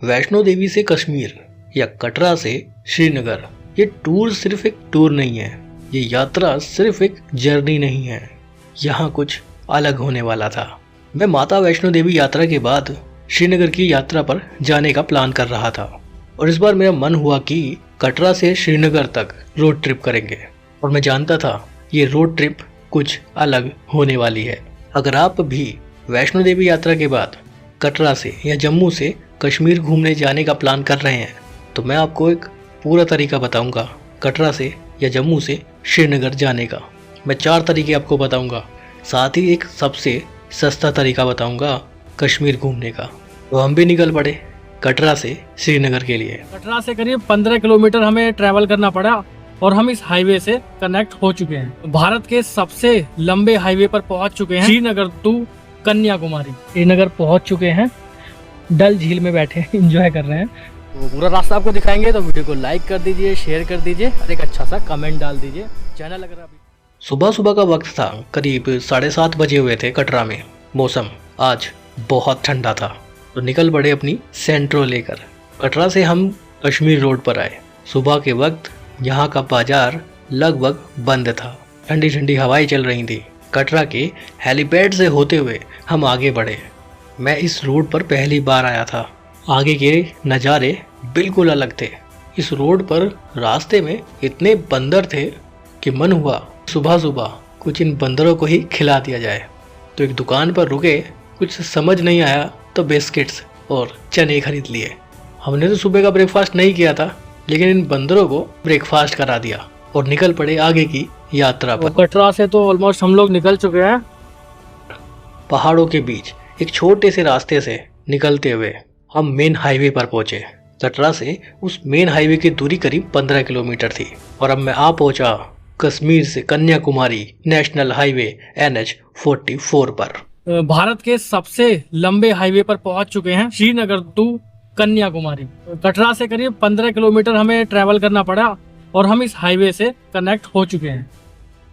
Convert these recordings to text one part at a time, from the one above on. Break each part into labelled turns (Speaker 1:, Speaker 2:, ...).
Speaker 1: वैष्णो देवी से कश्मीर या कटरा से श्रीनगर, ये टूर सिर्फ एक टूर नहीं है, ये यात्रा सिर्फ एक जर्नी नहीं है, यहाँ कुछ अलग होने वाला था। मैं माता वैष्णो देवी यात्रा के बाद श्रीनगर की यात्रा पर जाने का प्लान कर रहा था और इस बार मेरा मन हुआ कि कटरा से श्रीनगर तक रोड ट्रिप करेंगे और मैं जानता था ये रोड ट्रिप कुछ अलग होने वाली है। अगर आप भी वैष्णो देवी यात्रा के बाद कटरा से या जम्मू से कश्मीर घूमने जाने का प्लान कर रहे हैं तो मैं आपको एक पूरा तरीका बताऊंगा कटरा से या जम्मू से श्रीनगर जाने का। मैं 4 तरीके आपको बताऊंगा, साथ ही एक सबसे सस्ता तरीका बताऊंगा कश्मीर घूमने का। तो हम भी निकल पड़े कटरा से श्रीनगर के लिए।
Speaker 2: कटरा से करीब 15 किलोमीटर हमें ट्रैवल करना पड़ा और हम इस हाईवे से कनेक्ट हो चुके हैं। भारत के सबसे लंबे हाईवे पर पहुंच चुके हैं, श्रीनगर टू कन्याकुमारी। श्रीनगर पहुंच चुके हैं, डल झील में बैठे एंजॉय कर रहे हैं। तो पूरा रास्ता आपको दिखाएंगे, तो वीडियो को लाइक कर दीजिए, शेयर कर दीजिए और एक अच्छा सा कमेंट डाल दीजिए। चैनल अगर अभी
Speaker 1: सुबह सुबह का वक्त था, करीब 7:30 बजे हुए थे कटरा में। मौसम आज बहुत ठंडा था तो निकल पड़े अपनी सेंट्रो लेकर। कटरा से हम कश्मीर रोड पर आए। सुबह के वक्त यहाँ का बाजार लगभग बंद था, ठंडी ठंडी हवाएं चल रही थी। कटरा के हेलीपैड से होते हुए हम आगे बढ़े। मैं इस रोड पर पहली बार आया था। आगे के नज़ारे बिल्कुल अलग थे। इस रोड पर रास्ते में इतने बंदर थे कि मन हुआ सुबह सुबह कुछ इन बंदरों को ही खिला दिया जाए। तो एक दुकान पर रुके, कुछ समझ नहीं आया तो बिस्किट्स और चने खरीद लिए। हमने तो सुबह का ब्रेकफास्ट नहीं किया था, लेकिन इन बंदरों को ब्रेकफास्ट करा दिया और निकल पड़े आगे की यात्रा पर।
Speaker 2: कटरा से तो ऑलमोस्ट हम लोग निकल चुके हैं।
Speaker 1: पहाड़ों के बीच एक छोटे से रास्ते से निकलते हुए हम मेन हाईवे पर पहुंचे। कटरा से उस मेन हाईवे की दूरी करीब 15 किलोमीटर थी और अब मैं आ पहुंचा कश्मीर से कन्याकुमारी नेशनल हाईवे NH-44 पर।
Speaker 2: भारत के सबसे लंबे हाईवे पर पहुंच चुके हैं, श्रीनगर टू कन्याकुमारी। कटरा से करीब 15 किलोमीटर हमें ट्रैवल करना पड़ा और हम इस हाईवे से कनेक्ट हो चुके हैं।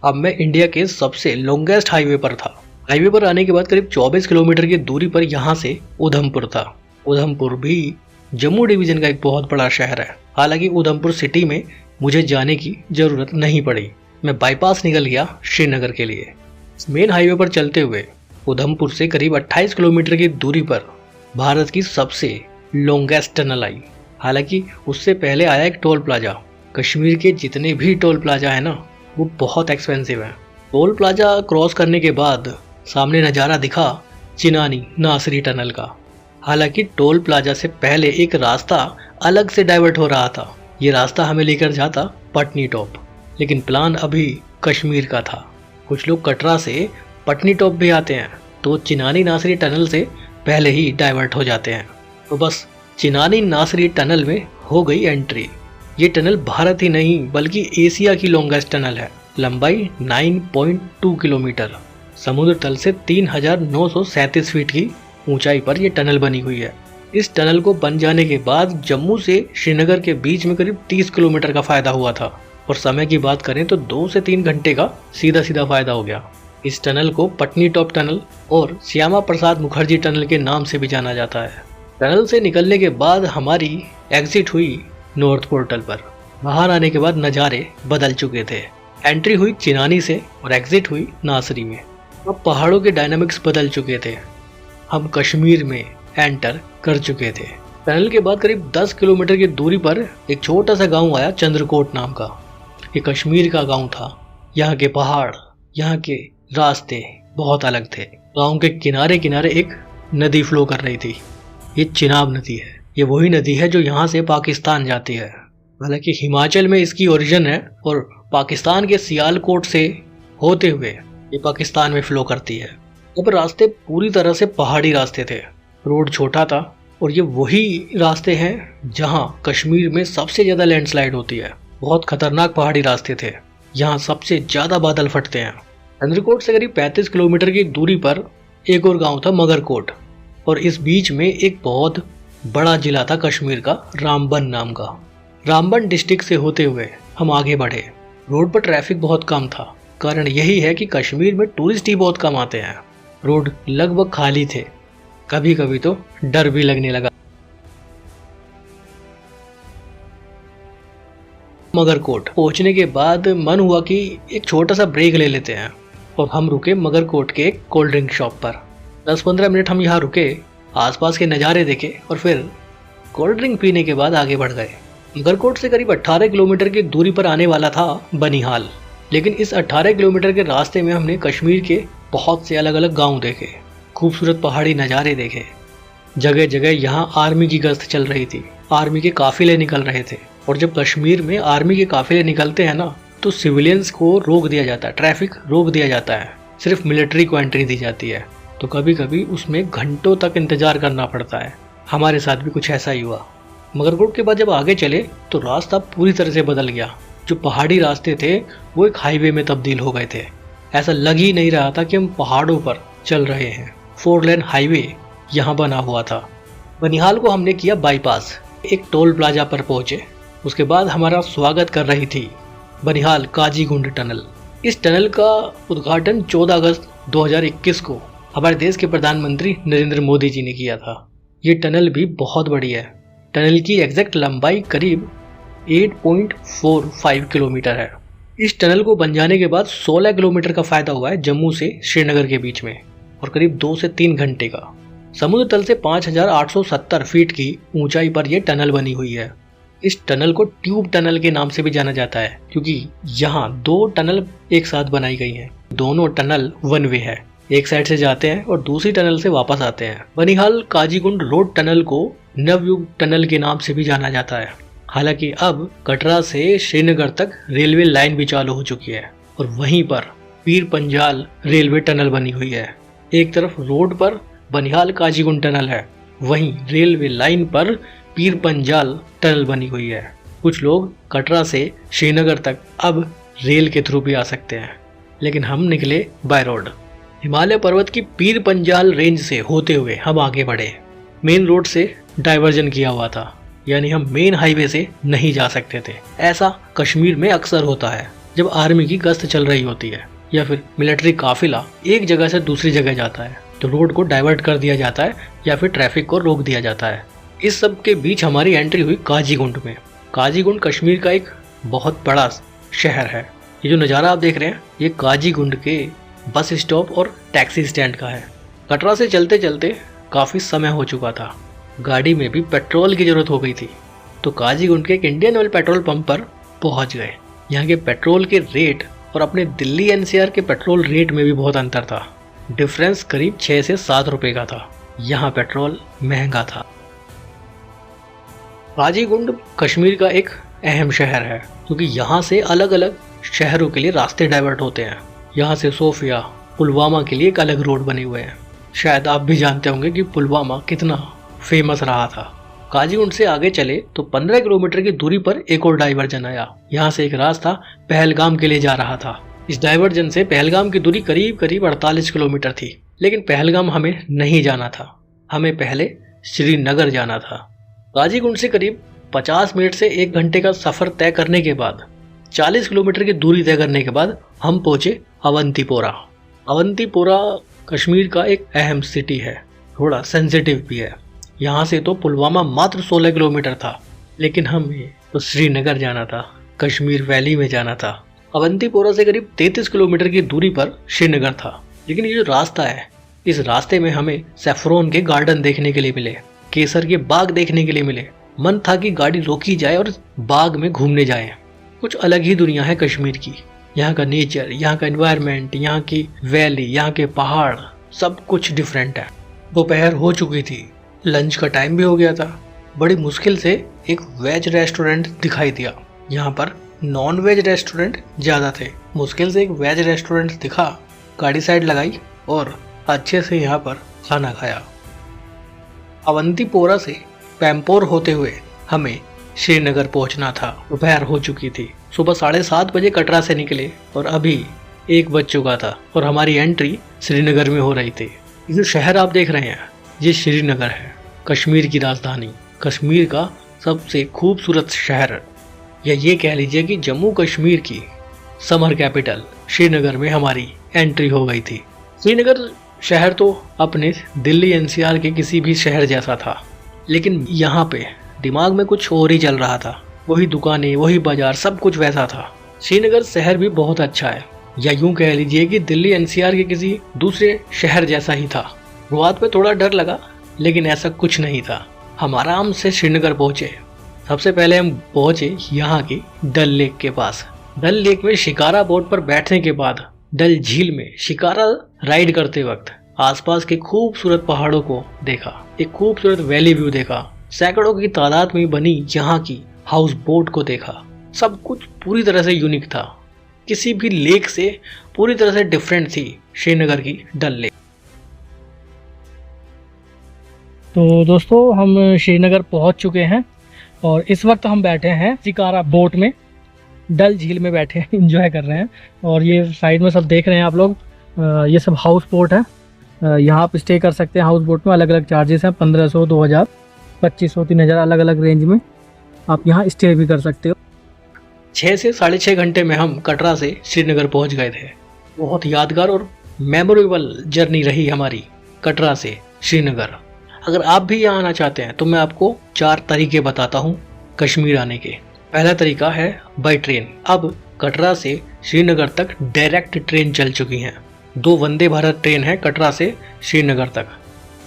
Speaker 1: अब मैं इंडिया के सबसे लॉन्गेस्ट हाईवे पर था। हाईवे पर आने के बाद करीब 24 किलोमीटर की दूरी पर यहाँ से उधमपुर था। उधमपुर भी जम्मू डिवीजन का एक बहुत बड़ा शहर है। हालांकि उधमपुर सिटी में मुझे जाने की जरूरत नहीं पड़ी। मैं बाईपास निकल गया श्रीनगर के लिए। मेन हाईवे पर चलते हुए उधमपुर से करीब 28 किलोमीटर की दूरी पर भारत की सबसे लॉन्गेस्ट टनल आई। हालांकि उससे पहले आया एक टोल प्लाजा। कश्मीर के जितने भी टोल प्लाजा है ना, वो बहुत एक्सपेंसिव है। टोल प्लाजा क्रॉस करने के बाद सामने नज़ारा दिखा चिनानी नासरी टनल का। हालांकि टोल प्लाजा से पहले एक रास्ता अलग से डाइवर्ट हो रहा था। ये रास्ता हमें लेकर जाता पटनी टॉप, लेकिन प्लान अभी कश्मीर का था। कुछ लोग कटरा से पटनी टॉप भी आते हैं तो चिनानी नासरी टनल से पहले ही डाइवर्ट हो जाते हैं। तो बस चिनानी नासरी टनल में हो गई एंट्री। ये टनल भारत ही नहीं बल्कि एशिया की लॉन्गेस्ट टनल है। लंबाई 9.2 किलोमीटर, समुद्र तल से 3937 फीट की ऊंचाई पर यह टनल बनी हुई है। इस टनल को बन जाने के बाद जम्मू से श्रीनगर के बीच में करीब 30 किलोमीटर का फायदा हुआ था और समय की बात करें तो 2 से 3 घंटे का सीधा सीधा फायदा हो गया। इस टनल को पटनी टॉप टनल और श्यामा प्रसाद मुखर्जी टनल के नाम से भी जाना जाता है। टनल से निकलने के बाद हमारी एग्जिट हुई नॉर्थ पोर्टल पर। बाहर आने के बाद नज़ारे बदल चुके थे। एंट्री हुई चिनानी से और एग्जिट हुई नासरी में। अब पहाड़ों के डायनामिक्स बदल चुके थे। हम कश्मीर में एंटर कर चुके थे। टनल के बाद करीब 10 किलोमीटर की दूरी पर एक छोटा सा गांव आया चंद्रकोट नाम का। ये कश्मीर का गांव था। यहाँ के पहाड़, यहाँ के रास्ते बहुत अलग थे। गांव के किनारे किनारे एक नदी फ्लो कर रही थी। ये चिनाब नदी है। ये वही नदी है जो यहाँ से पाकिस्तान जाती है। हालांकि हिमाचल में इसकी ओरिजिन है और पाकिस्तान के सियालकोट से होते हुए ये पाकिस्तान में फ्लो करती है। अब रास्ते पूरी तरह से पहाड़ी रास्ते थे। रोड छोटा था और ये वही रास्ते हैं जहाँ कश्मीर में सबसे ज़्यादा लैंडस्लाइड होती है। बहुत खतरनाक पहाड़ी रास्ते थे। यहाँ सबसे ज़्यादा बादल फटते हैं। चंद्रकोट से करीब 35 किलोमीटर की दूरी पर एक और गांव था मगरकोट और इस बीच में एक बहुत बड़ा जिला था कश्मीर का, रामबन नाम का। रामबन डिस्ट्रिक्ट से होते हुए हम आगे बढ़े। रोड पर ट्रैफिक बहुत कम था। कारण यही है कि कश्मीर में टूरिस्ट ही बहुत कम आते हैं। रोड लगभग खाली थे। कभी कभी तो डर भी लगने लगा। मगरकोट पहुंचने के बाद मन हुआ कि एक छोटा सा ब्रेक ले लेते हैं और हम रुके मगरकोट के एक कोल्ड ड्रिंक शॉप पर। 10-15 मिनट हम यहाँ रुके, आसपास के नज़ारे देखे और फिर कोल्ड ड्रिंक पीने के बाद आगे बढ़ गए। मगरकोट से करीब 18 किलोमीटर की दूरी पर आने वाला था बनिहाल, लेकिन इस 18 किलोमीटर के रास्ते में हमने कश्मीर के बहुत से अलग अलग गांव देखे, खूबसूरत पहाड़ी नज़ारे देखे। जगह जगह यहाँ आर्मी की गश्त चल रही थी, आर्मी के काफिले निकल रहे थे। और जब कश्मीर में आर्मी के काफिले निकलते हैं ना, तो सिविलियंस को रोक दिया जाता है, ट्रैफिक रोक दिया जाता है, सिर्फ मिलिट्री को एंट्री दी जाती है। तो कभी कभी उसमें घंटों तक इंतजार करना पड़ता है। हमारे साथ भी कुछ ऐसा ही हुआ। मगरकोट के बाद जब आगे चले तो रास्ता पूरी तरह से बदल गया। जो पहाड़ी रास्ते थे वो एक हाईवे में तब्दील हो गए थे। ऐसा लग ही नहीं रहा था कि हम पहाड़ों पर चल रहे हैं। 4 लेन हाईवे यहाँ बना हुआ था। बनिहाल को हमने किया बाईपास, एक टोल प्लाजा पर पहुंचे। उसके बाद हमारा स्वागत कर रही थी बनिहाल काजीगुंड टनल। इस टनल का उद्घाटन 14 अगस्त 2021 को हमारे देश के प्रधानमंत्री नरेंद्र मोदी जी ने किया था। ये टनल भी बहुत बड़ी है। टनल की एग्जैक्ट लंबाई करीब 8.45 किलोमीटर है। इस टनल को बन जाने के बाद 16 किलोमीटर का फायदा हुआ है जम्मू से श्रीनगर के बीच में, और करीब 2 से 3 घंटे का। समुद्र तल से 5870 फीट की ऊंचाई पर यह टनल बनी हुई है। इस टनल को ट्यूब टनल के नाम से भी जाना जाता है, क्योंकि यहाँ 2 टनल एक साथ बनाई गई हैं। दोनों टनल 1 वे है, एक साइड से जाते हैं और दूसरी टनल से वापस आते हैं। बनिहाल काजीगुंड रोड टनल को नवयुग टनल के नाम से भी जाना जाता है। हालांकि अब कटरा से श्रीनगर तक रेलवे लाइन भी चालू हो चुकी है और वहीं पर पीर पंजाल रेलवे टनल बनी हुई है। एक तरफ रोड पर बनिहाल काजीगुंड टनल है, वहीं रेलवे लाइन पर पीर पंजाल टनल बनी हुई है। कुछ लोग कटरा से श्रीनगर तक अब रेल के थ्रू भी आ सकते हैं, लेकिन हम निकले बाय रोड। हिमालय पर्वत की पीर पंजाल रेंज से होते हुए हम आगे बढ़े। मेन रोड से डाइवर्जन किया हुआ था, यानी हम मेन हाईवे से नहीं जा सकते थे। ऐसा कश्मीर में अक्सर होता है जब आर्मी की गश्त चल रही होती है या फिर मिलिट्री काफिला एक जगह से दूसरी जगह जाता है, तो रोड को डाइवर्ट कर दिया जाता है या फिर ट्रैफिक को रोक दिया जाता है। इस सब के बीच हमारी एंट्री हुई काजीगुंड में। काजीगुंड कश्मीर का एक बहुत बड़ा शहर है। ये जो नज़ारा आप देख रहे हैं, ये काजीगुंड के बस स्टॉप और टैक्सी स्टैंड का है। कटरा से चलते चलते काफ़ी समय हो चुका था, गाड़ी में भी पेट्रोल की ज़रूरत हो गई थी, तो काजीगुंड के एक इंडियन ऑयल पेट्रोल पंप पर पहुंच गए। यहाँ के पेट्रोल के रेट और अपने दिल्ली एनसीआर के पेट्रोल रेट में भी बहुत अंतर था। डिफरेंस करीब 6 से 7 रुपए का था। यहाँ पेट्रोल महंगा था। काजीगुंड कश्मीर का एक अहम शहर है, क्योंकि यहाँ से अलग अलग शहरों के लिए रास्ते डाइवर्ट होते हैं। यहाँ से सोफिया, पुलवामा के लिए एक अलग रोड बने हुए हैं। शायद आप भी जानते होंगे कि पुलवामा कितना फेमस रहा था। काजीगुंड से आगे चले तो 15 किलोमीटर की दूरी पर एक और डाइवर्जन आया। यहाँ से एक रास्ता पहलगाम के लिए जा रहा था। इस डाइवर्जन से पहलगाम की दूरी करीब 48 किलोमीटर थी, लेकिन पहलगाम हमें नहीं जाना था, हमें पहले श्रीनगर जाना था। काजीगुंड से करीब 50 मिनट से 1 घंटे का सफर तय करने के बाद, 40 किलोमीटर की दूरी तय करने के बाद हम पहुंचे अवंतीपोरा। अवंतीपोरा कश्मीर का एक अहम सिटी है, थोड़ा सेंसिटिव भी है। यहाँ से तो पुलवामा मात्र 16 किलोमीटर था, लेकिन हमें तो श्रीनगर जाना था, कश्मीर वैली में जाना था। अवंतीपोरा से करीब 33 किलोमीटर की दूरी पर श्रीनगर था। लेकिन ये जो रास्ता है, इस रास्ते में हमें सैफरोन के गार्डन देखने के लिए मिले, केसर के बाग देखने के लिए मिले। मन था कि गाड़ी रोकी जाए और बाग में घूमने जाए। कुछ अलग ही दुनिया है कश्मीर की। यहाँ का नेचर, यहाँ का एनवायरनमेंट, यहाँ की वैली, यहाँ के पहाड़, सब कुछ डिफरेंट है। दोपहर हो चुकी थी, लंच का टाइम भी हो गया था। बड़ी मुश्किल से एक वेज रेस्टोरेंट दिखाई दिया। यहाँ पर नॉन वेज रेस्टोरेंट ज़्यादा थे। मुश्किल से एक वेज रेस्टोरेंट दिखा, गाड़ी साइड लगाई और अच्छे से यहाँ पर खाना खाया। अवंतीपोरा से पैम्पोर होते हुए हमें श्रीनगर पहुंचना था। दोपहर हो चुकी थी। सुबह 7:30 बजे कटरा से निकले और अभी 1 बज चुका था और हमारी एंट्री श्रीनगर में हो रही थी। ये जो शहर आप देख रहे हैं, ये श्रीनगर है, कश्मीर की राजधानी, कश्मीर का सबसे खूबसूरत शहर, या ये कह लीजिए कि जम्मू कश्मीर की समर कैपिटल श्रीनगर में हमारी एंट्री हो गई थी। श्रीनगर शहर तो अपने दिल्ली एनसीआर के किसी भी शहर जैसा था, लेकिन यहाँ पे दिमाग में कुछ और ही चल रहा था। वही दुकानें, वही बाजार, सब कुछ वैसा था। श्रीनगर शहर भी बहुत अच्छा है, या यूं कह लीजिए कि दिल्ली एनसीआर के किसी दूसरे शहर जैसा ही था। शुरुआत में थोड़ा डर लगा, लेकिन ऐसा कुछ नहीं था। हम आराम से श्रीनगर पहुंचे। सबसे पहले हम पहुंचे यहाँ की डल लेक के पास। डल लेक में शिकारा बोट पर बैठने के बाद डल झील में शिकारा राइड करते वक्त आसपास के खूबसूरत पहाड़ों को देखा, एक खूबसूरत वैली व्यू देखा, सैकड़ों की तादाद में बनी यहाँ की हाउस बोट को देखा। सब कुछ पूरी तरह से यूनिक था, किसी भी लेक से पूरी तरह से डिफरेंट थी श्रीनगर की डल लेक।
Speaker 2: तो दोस्तों हम श्रीनगर पहुंच चुके हैं और इस वक्त हम बैठे हैं शिकारा बोट में, डल झील में बैठे हैं, एंजॉय कर रहे हैं। और ये साइड में सब देख रहे हैं आप लोग, ये सब हाउस बोट है। यहाँ आप स्टे कर सकते हैं हाउस बोट में। अलग अलग चार्जेस हैं, 1500, 2000, 2500, 3000, अलग अलग रेंज में आप यहाँ स्टे भी कर सकते हो।
Speaker 1: 6 से 6.5 घंटे में हम कटरा से श्रीनगर पहुंच गए थे। बहुत यादगार और मेमोरेबल जर्नी रही हमारी कटरा से श्रीनगर। अगर आप भी यहाँ आना चाहते हैं तो मैं आपको 4 तरीके बताता हूँ कश्मीर आने के। पहला तरीका है बाय ट्रेन। अब कटरा से श्रीनगर तक डायरेक्ट ट्रेन चल चुकी हैं। 2 वंदे भारत ट्रेन है कटरा से श्रीनगर तक,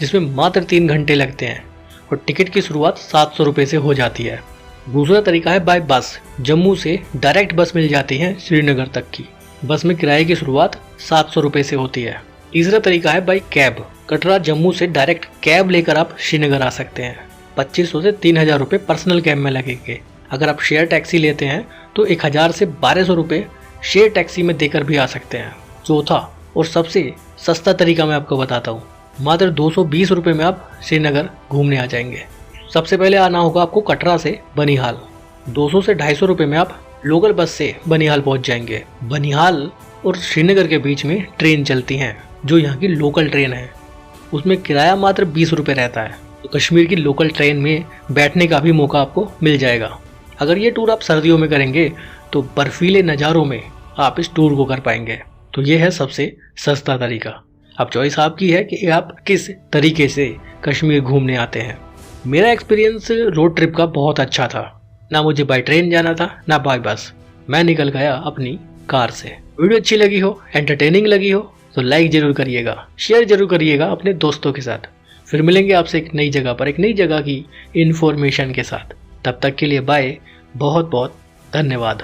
Speaker 1: जिसमें मात्र 3 घंटे लगते हैं और टिकट की शुरुआत 700 रुपये से हो जाती है। दूसरा तरीका है बाय बस। जम्मू से डायरेक्ट बस मिल जाती है श्रीनगर तक की। बस में किराए की शुरुआत 700 रुपये से होती है। तीसरा तरीका है बाय कैब। कटरा जम्मू से डायरेक्ट कैब लेकर आप श्रीनगर आ सकते हैं। 2500 से 3000 रुपये पर्सनल कैब में लगेंगे। अगर आप शेयर टैक्सी लेते हैं तो 1000 से 1200 रुपये शेयर टैक्सी में देकर भी आ सकते हैं। चौथा और सबसे सस्ता तरीका मैं आपको बताता हूँ, मात्र 220 रुपये में आप श्रीनगर घूमने आ जाएंगे। सबसे पहले आना होगा आपको कटरा से बनिहाल। 200 से 250 रुपये में आप लोकल बस से बनिहाल पहुँच जाएंगे। बनिहाल और श्रीनगर के बीच में ट्रेन चलती हैं, जो यहाँ की लोकल ट्रेन है। उसमें किराया मात्र 20 रुपये रहता है। तो कश्मीर की लोकल ट्रेन में बैठने का भी मौका आपको मिल जाएगा। अगर ये टूर आप सर्दियों में करेंगे तो बर्फीले नज़ारों में आप इस टूर को कर पाएंगे। तो ये है सबसे सस्ता तरीका। अब चॉइस आपकी है कि आप किस तरीके से कश्मीर घूमने आते हैं। मेरा एक्सपीरियंस रोड ट्रिप का बहुत अच्छा था। ना मुझे बाय ट्रेन जाना था, ना बाय बस। मैं निकल गया अपनी कार से। वीडियो अच्छी लगी हो, एंटरटेनिंग लगी हो तो लाइक जरूर करिएगा, शेयर जरूर करिएगा अपने दोस्तों के साथ। फिर मिलेंगे आपसे एक नई जगह पर, एक नई जगह की इन्फॉर्मेशन के साथ। तब तक के लिए बाय, बहुत बहुत धन्यवाद।